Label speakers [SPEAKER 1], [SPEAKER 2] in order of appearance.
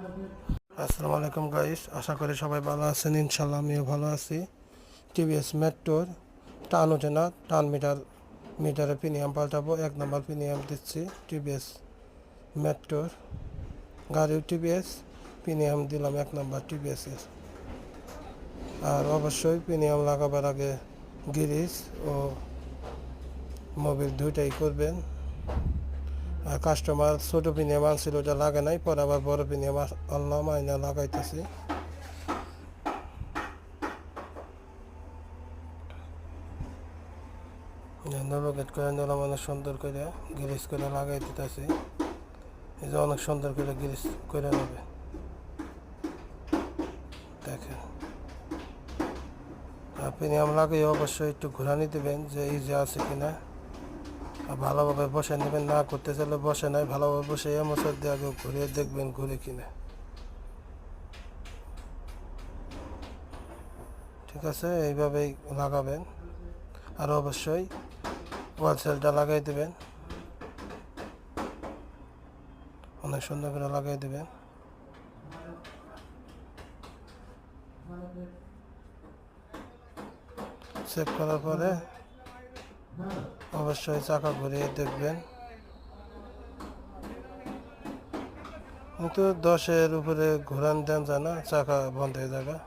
[SPEAKER 1] আসসালামু আলাইকুম গাইস, আশা করি সবাই ভালো আছেন। ইনশাল্লাহ আমিও ভালো আছি। টিভিএস মেট্রোর টান ওঠে না, টান মিটারে প্রিমিয়াম পাল্টাবো। 1 নম্বর প্রিমিয়াম দিচ্ছি টিভিএস মেট্রোর গাড়ির টিভিএস প্রিমিয়াম দিলাম 1 নম্বর টিভিএসের। আর অবশ্যই প্রিমিয়াম লাগাবার আগে গ্রিজ ও মোবিল দুইটাই করবেন। আর কাস্টমার ছোটো প্রিমিয়াম আনছিল, ওটা লাগে নাই, পরে আবার বড় প্রিমিয়াম আনলাম, আইনা লাগাইতেছি। নেভিগেট করে নিলাম, অনেক সুন্দর করে গ্রিজ করে লাগাই দিতেছি। এই যে অনেক সুন্দর করে গ্রিজ করে নেবে, দেখেন। আর প্রিমিয়াম লাগিয়ে অবশ্যই একটু ঘুরানি দেবেন যে ইজি আছে কিনা। আর ভালোভাবে বসে নেবেন, না করতে চাইলে বসে নাই, ভালোভাবে বসে মোচর দিয়ে আগে ঘুরিয়ে দেখবেন ঘুরে কিনা। ঠিক আছে, এইভাবেই লাগাবেন। আর অবশ্যই ওয়াল সেলটা লাগাই দেবেন, অনেক সুন্দর করে লাগাই দেবেন। চেক করার পরে অবশ্যই চাকা ঘুরিয়ে দেখবেন। কিন্তু 10-এর উপরে ঘোরান দেন যায় না, চাকা বন্ধ হয়ে যাবে।